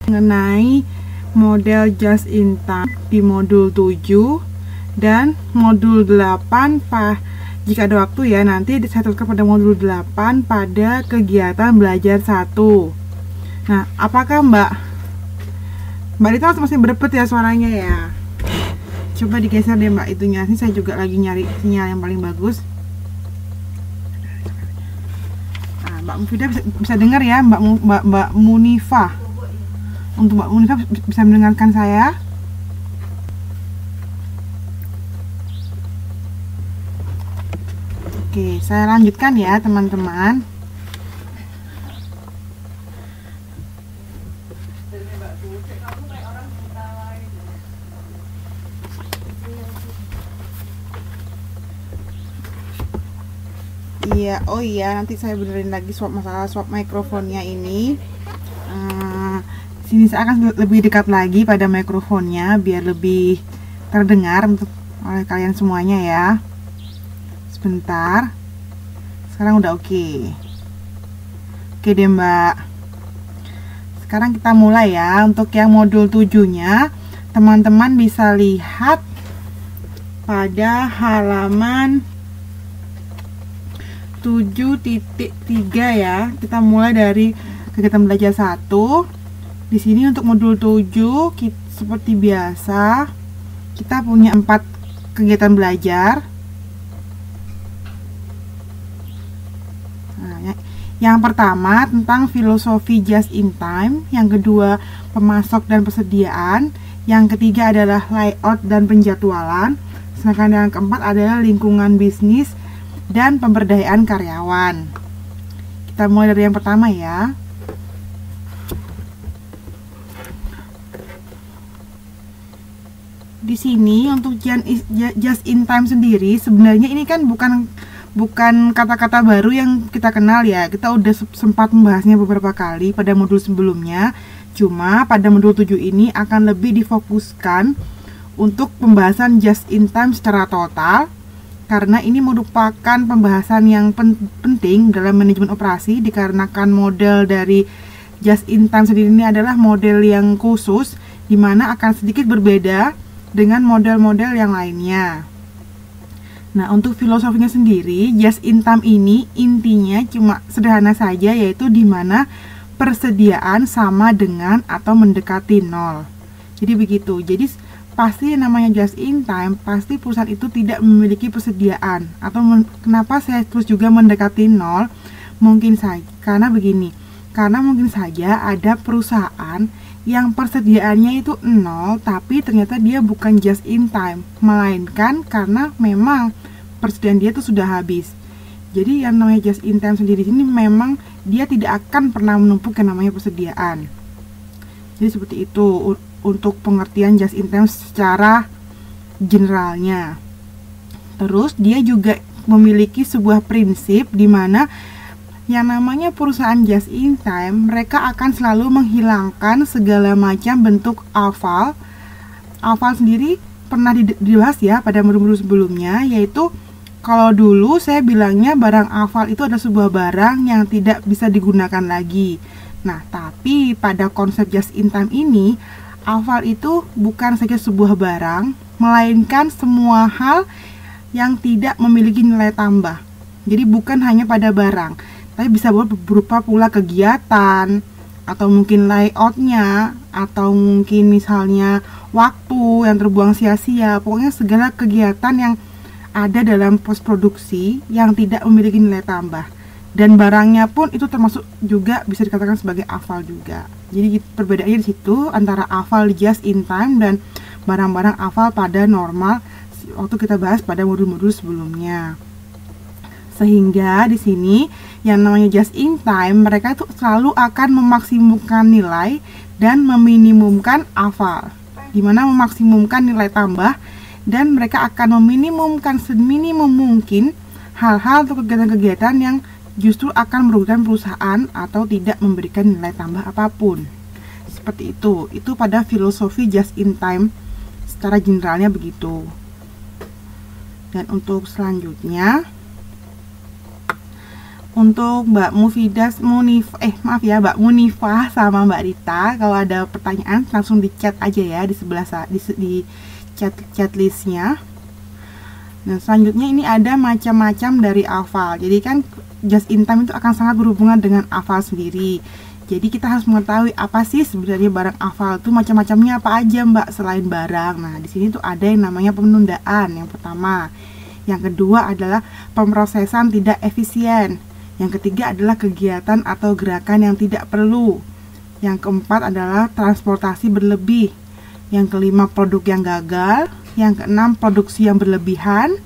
mengenai model just in time di modul 7 dan modul 8 jika ada waktu ya, nanti saya teruskan pada modul 8 pada kegiatan belajar 1. Nah, apakah Mbak Rita masih berepet ya suaranya ya? Coba digeser deh Mbak itunya. Ini saya juga lagi nyari sinyal yang paling bagus. Nah, Mbak Mufidah bisa dengar ya, Mbak Munifah. Untuk Mbak Munifah bisa mendengarkan saya? Oke, saya lanjutkan ya teman-teman. Iya, oh iya, nanti saya benerin lagi masalah swap mikrofonnya ini. Sini saya akan lebih dekat lagi pada mikrofonnya biar lebih terdengar oleh kalian semuanya ya. Sebentar. Sekarang udah oke. Oke deh Mbak. Sekarang kita mulai ya. Untuk yang modul 7-nya, teman-teman bisa lihat pada halaman 7.3 ya. Kita mulai dari kegiatan belajar 1. Di sini untuk modul 7 seperti biasa kita punya 4 kegiatan belajar. Nah, yang pertama tentang filosofi just in time, yang kedua pemasok dan persediaan, yang ketiga adalah layout dan penjadwalan, sedangkan yang keempat adalah lingkungan bisnis dan pemberdayaan karyawan. Kita mulai dari yang pertama ya. Di sini untuk just in time sendiri sebenarnya ini kan bukan kata-kata baru yang kita kenal ya. Kita udah sempat membahasnya beberapa kali pada modul sebelumnya. Cuma pada modul 7 ini akan lebih difokuskan untuk pembahasan just in time secara total, karena ini merupakan pembahasan yang penting dalam manajemen operasi, dikarenakan model dari just in time sendiri ini adalah model yang khusus, dimana akan sedikit berbeda dengan model-model yang lainnya. Nah, untuk filosofinya sendiri, just in time ini intinya cuma sederhana saja, yaitu dimana persediaan sama dengan atau mendekati nol. Jadi begitu. Jadi pasti namanya just in time, pasti perusahaan itu tidak memiliki persediaan. Atau kenapa saya terus juga mendekati nol? Mungkin saja karena begini. Karena mungkin saja ada perusahaan yang persediaannya itu nol, tapi ternyata dia bukan just in time, melainkan karena memang persediaan dia itu sudah habis. Jadi yang namanya just in time sendiri ini memang dia tidak akan pernah menumpuk yang namanya persediaan. Jadi seperti itu untuk pengertian just in time secara generalnya. Terus dia juga memiliki sebuah prinsip di mana yang namanya perusahaan just in time, mereka akan selalu menghilangkan segala macam bentuk aval. Aval sendiri pernah dibahas ya pada modul sebelumnya, yaitu kalau dulu saya bilangnya barang aval itu adalah sebuah barang yang tidak bisa digunakan lagi. Nah, tapi pada konsep just in time ini, aval itu bukan saja sebuah barang, melainkan semua hal yang tidak memiliki nilai tambah. Jadi bukan hanya pada barang, tapi bisa berupa pula kegiatan, atau mungkin layoutnya, atau mungkin misalnya waktu yang terbuang sia-sia. Pokoknya segala kegiatan yang ada dalam pos produksi yang tidak memiliki nilai tambah. Dan barangnya pun itu termasuk juga bisa dikatakan sebagai aval juga. Jadi perbedaannya di situ antara aval just in time dan barang-barang aval pada normal waktu kita bahas pada modul-modul sebelumnya. Sehingga di sini yang namanya just in time, mereka itu selalu akan memaksimumkan nilai dan meminimumkan aval, dimana memaksimumkan nilai tambah, dan mereka akan meminimumkan seminimum mungkin hal-hal atau kegiatan-kegiatan yang justru akan merugikan perusahaan atau tidak memberikan nilai tambah apapun. Seperti itu pada filosofi just in time secara generalnya begitu. Dan untuk selanjutnya, Untuk Mbak Mufidas, maaf ya, Mbak Munifah sama Mbak Rita, kalau ada pertanyaan langsung di chat aja ya di sebelah di chat listnya. Nah, selanjutnya ini ada macam-macam dari hafal. Jadi kan just in time itu akan sangat berhubungan dengan hafal sendiri. Jadi kita harus mengetahui apa sih sebenarnya barang hafal itu, macam-macamnya apa aja Mbak selain barang. Nah, di sini tuh ada yang namanya penundaan yang pertama. Yang kedua adalah pemrosesan tidak efisien. Yang ketiga adalah kegiatan atau gerakan yang tidak perlu. Yang keempat adalah transportasi berlebih. Yang kelima, produk yang gagal. Yang keenam, produksi yang berlebihan.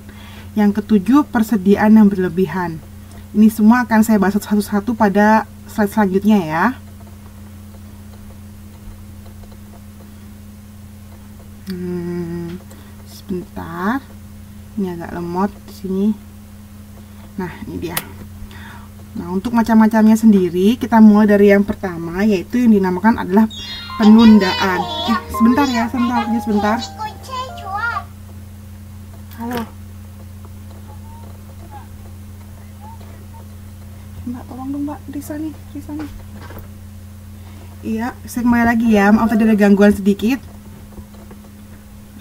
Yang ketujuh, persediaan yang berlebihan. Ini semua akan saya bahas satu-satu pada slide selanjutnya ya. Sebentar. Ini agak lemot di sini. Nah, ini dia. Nah, untuk macam-macamnya sendiri, kita mulai dari yang pertama, yaitu yang dinamakan adalah penundaan. Sebentar ya, sebentar. Halo. Mbak, tolong dong Mbak, Risa nih. Iya, saya kembali lagi ya, maaf tadi ada gangguan sedikit.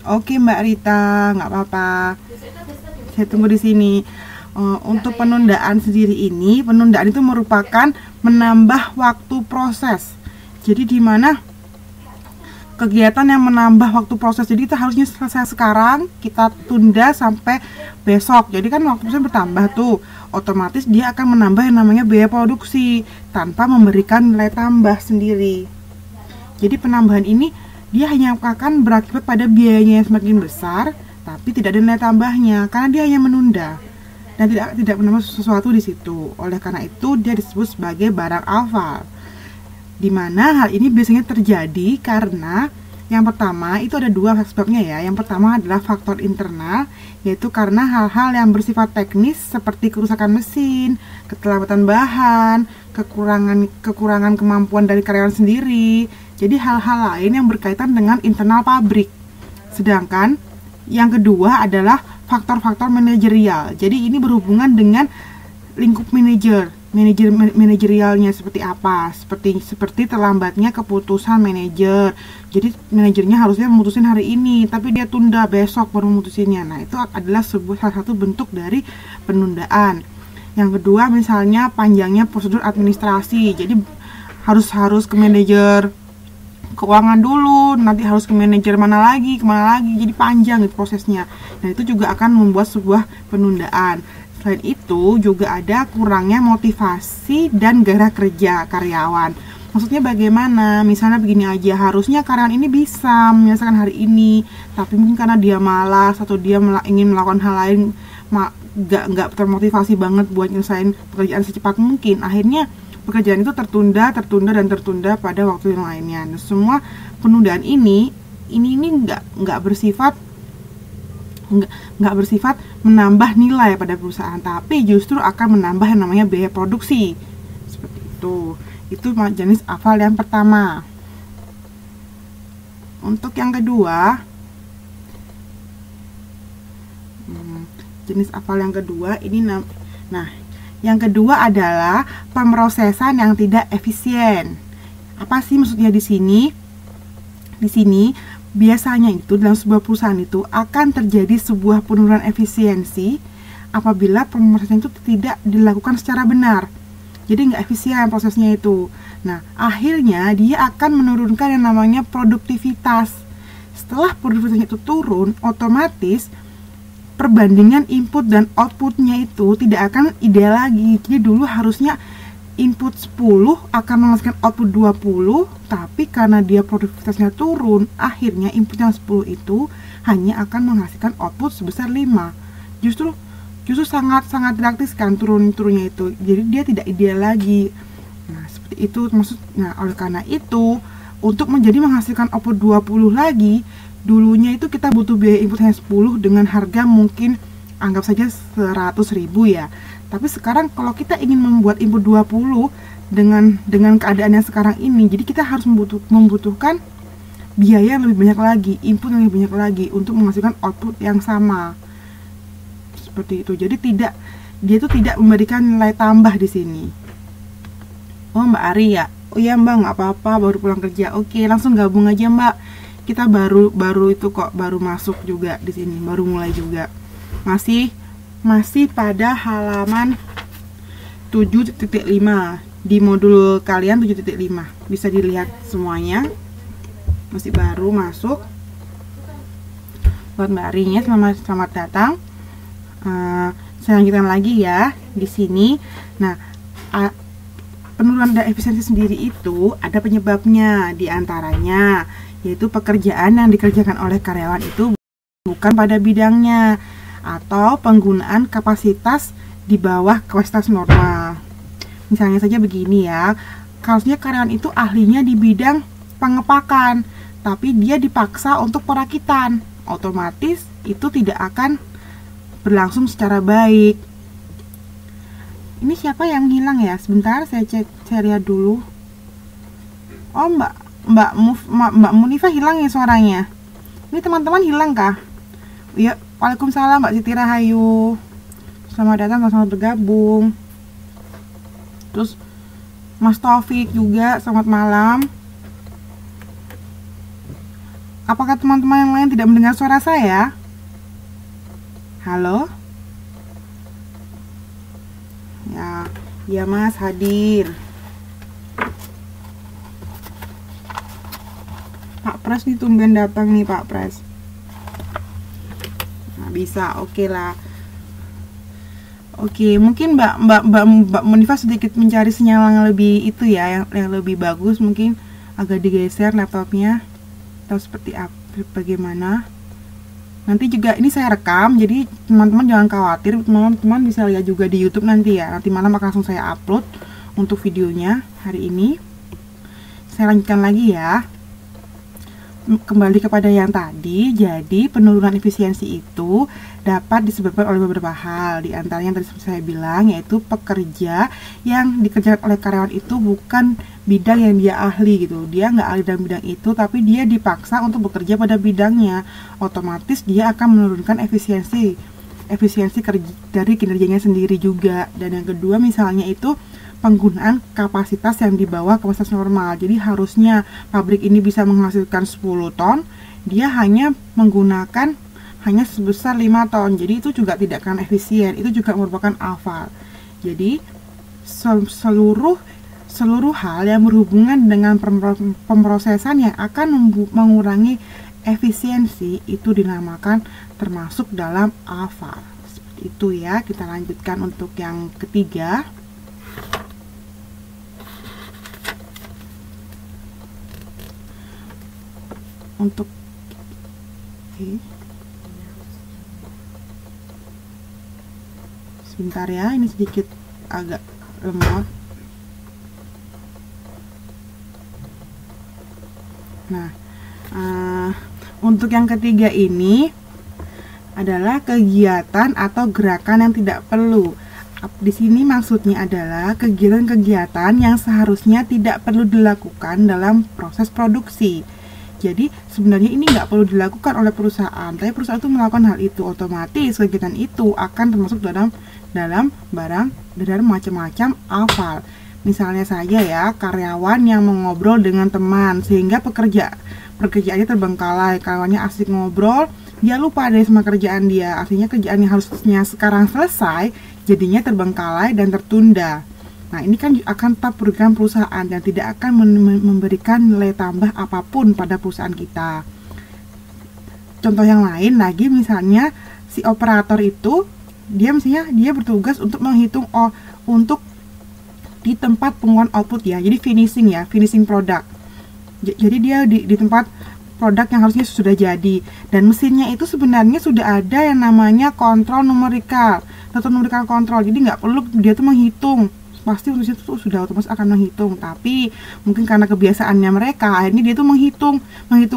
Oke Mbak Rita, nggak apa-apa. Saya tunggu di sini. Untuk penundaan sendiri ini, penundaan itu merupakan menambah waktu proses. Jadi di mana kegiatan yang menambah waktu proses. Jadi kita harusnya selesai sekarang, kita tunda sampai besok. Jadi kan waktu prosesnya bertambah tuh. Otomatis dia akan menambah yang namanya biaya produksi tanpa memberikan nilai tambah sendiri. Jadi penambahan ini dia hanya akan berakibat pada biayanya yang semakin besar, tapi tidak ada nilai tambahnya karena dia hanya menunda dan tidak menambah sesuatu di situ. Oleh karena itu dia disebut sebagai barang hafal. Di mana hal ini biasanya terjadi karena yang pertama itu ada dua sebabnya ya. Yang pertama adalah faktor internal, yaitu karena hal-hal yang bersifat teknis seperti kerusakan mesin, keterlambatan bahan, kekurangan kemampuan dari karyawan sendiri. Jadi hal-hal lain yang berkaitan dengan internal pabrik. Sedangkan yang kedua adalah faktor-faktor manajerial. Jadi ini berhubungan dengan lingkup manajerialnya seperti apa, seperti terlambatnya keputusan manajer. Jadi manajernya harusnya memutusin hari ini, tapi dia tunda besok baru memutusinnya. Nah, itu adalah salah satu bentuk dari penundaan. Yang kedua misalnya panjangnya prosedur administrasi. Jadi harus ke manajer keuangan dulu, nanti harus ke manajer kemana lagi, jadi panjang gitu prosesnya. Dan itu juga akan membuat sebuah penundaan. Selain itu juga ada kurangnya motivasi dan gairah kerja karyawan. Maksudnya bagaimana? Misalnya begini aja, harusnya karyawan ini bisa menyelesaikan hari ini, tapi mungkin karena dia malas atau dia ingin melakukan hal lain, nggak termotivasi banget buat nyelesain pekerjaan secepat mungkin. Akhirnya pekerjaan itu tertunda pada waktu yang lainnya. Nah, semua penundaan ini nggak bersifat menambah nilai pada perusahaan, tapi justru akan menambah yang namanya biaya produksi. Seperti itu. Itu jenis hafal yang pertama. Untuk yang kedua, jenis hafal yang kedua ini yang kedua adalah pemrosesan yang tidak efisien. Apa sih maksudnya di sini? Di sini biasanya itu dalam sebuah perusahaan itu akan terjadi sebuah penurunan efisiensi apabila pemrosesan itu tidak dilakukan secara benar. Jadi nggak efisien prosesnya itu. Nah, akhirnya dia akan menurunkan yang namanya produktivitas. Setelah produktivitasnya itu turun, otomatis perbandingan input dan outputnya itu tidak akan ideal lagi. Jadi dulu harusnya input 10 akan menghasilkan output 20, tapi karena dia produktivitasnya turun, akhirnya input yang 10 itu hanya akan menghasilkan output sebesar 5. Justru sangat drastis kan turunnya itu. Jadi dia tidak ideal lagi. Nah, seperti itu maksudnya. Oleh karena itu, untuk menjadi menghasilkan output 20 lagi, dulunya itu kita butuh biaya input hanya 10 dengan harga mungkin anggap saja 100.000 ya. Tapi sekarang kalau kita ingin membuat input 20 dengan keadaan yang sekarang ini, jadi kita harus membutuhkan biaya yang lebih banyak lagi, input yang lebih banyak lagi untuk menghasilkan output yang sama. Seperti itu. Jadi dia tuh tidak memberikan nilai tambah di sini. Oh Mbak Ari ya, oh iya Mbak, nggak apa-apa, baru pulang kerja. Oke, langsung gabung aja Mbak. Kita baru itu kok, baru masuk juga di sini, baru mulai juga. Masih pada halaman 7.5 di modul kalian 7.5. Bisa dilihat semuanya. Masih baru masuk. Buat Mbak Arinya, selamat datang. Saya lanjutkan lagi ya di sini. Nah, penurunan efisiensi sendiri itu ada penyebabnya, diantaranya yaitu pekerjaan yang dikerjakan oleh karyawan itu bukan pada bidangnya, atau penggunaan kapasitas di bawah kapasitas normal. Misalnya saja begini ya, harusnya karyawan itu ahlinya di bidang pengepakan, tapi dia dipaksa untuk perakitan, otomatis itu tidak akan berlangsung secara baik. Ini siapa yang hilang ya? Sebentar, saya lihat dulu. Oh, Mbak Munifah hilang ya suaranya. Ini teman-teman hilang kah? Ya, waalaikumsalam Mbak Siti Rahayu. Selamat datang, selamat bergabung. Terus Mas Taufik juga, selamat malam. Apakah teman-teman yang lain tidak mendengar suara saya? Halo? Ya Mas, hadir. Pak Pres nih tumben datang nih Pak Pres. Nah, bisa, oke lah. Oke, mungkin Mbak Munifah sedikit mencari sinyal yang lebih itu ya, yang lebih bagus, mungkin agak digeser laptopnya atau seperti apa, bagaimana. Nanti juga ini saya rekam, jadi teman-teman jangan khawatir, teman-teman bisa lihat juga di YouTube nanti ya. Nanti malam akan langsung saya upload untuk videonya hari ini. Saya lanjutkan lagi ya. Kembali kepada yang tadi, jadi penurunan efisiensi itu dapat disebabkan oleh beberapa hal. Di antaranya yang tadi saya bilang, yaitu pekerja yang dikerjakan oleh karyawan itu bukan bidang yang dia ahli gitu. Dia nggak ahli dalam bidang itu, tapi dia dipaksa untuk bekerja pada bidangnya. Otomatis dia akan menurunkan efisiensi dari kinerjanya sendiri juga. Dan yang kedua misalnya itu penggunaan kapasitas yang di bawah kapasitas normal. Jadi harusnya pabrik ini bisa menghasilkan 10 ton, dia hanya menggunakan sebesar 5 ton. Jadi itu juga tidak akan efisien. Itu juga merupakan AFAL. Jadi seluruh hal yang berhubungan dengan pemrosesan yang akan mengurangi efisiensi itu dinamakan termasuk dalam AFAL. Seperti itu ya. Kita lanjutkan untuk yang ketiga. Untuk sebentar ya, ini sedikit agak lemot. Nah, untuk yang ketiga ini adalah kegiatan atau gerakan yang tidak perlu. Di sini maksudnya adalah kegiatan-kegiatan yang seharusnya tidak perlu dilakukan dalam proses produksi. Jadi sebenarnya ini nggak perlu dilakukan oleh perusahaan, tapi perusahaan itu melakukan hal itu, otomatis kegiatan itu akan termasuk dalam barang dalam macam-macam AFAL. Misalnya saja ya, karyawan yang mengobrol dengan teman sehingga pekerjaannya terbengkalai, karyawannya asik ngobrol, dia lupa deh sama kerjaan dia, artinya kerjaan yang harusnya sekarang selesai jadinya terbengkalai dan tertunda. Nah, ini kan akan tetap merugikan perusahaan dan tidak akan memberikan nilai tambah apapun pada perusahaan kita. Contoh yang lain lagi, misalnya si operator itu dia bertugas untuk menghitung untuk di tempat pengumuman output ya. Jadi finishing produk. Jadi dia di tempat produk yang harusnya sudah jadi, dan mesinnya itu sebenarnya sudah ada yang namanya kontrol numerical kontrol. Jadi nggak perlu dia tuh menghitung, pasti untuk itu sudah otomatis akan menghitung, tapi mungkin karena kebiasaannya mereka akhirnya dia tuh menghitung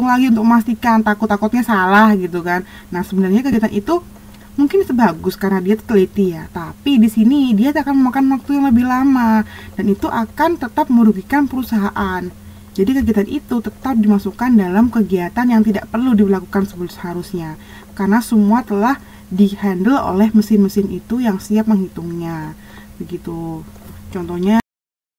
lagi untuk memastikan, takutnya salah gitu kan. Nah, sebenarnya kegiatan itu mungkin sebagus karena dia teliti ya, tapi di sini dia akan memakan waktu yang lebih lama dan itu akan tetap merugikan perusahaan. Jadi kegiatan itu tetap dimasukkan dalam kegiatan yang tidak perlu dilakukan seharusnya, karena semua telah dihandle oleh mesin-mesin itu yang siap menghitungnya. Begitu. Contohnya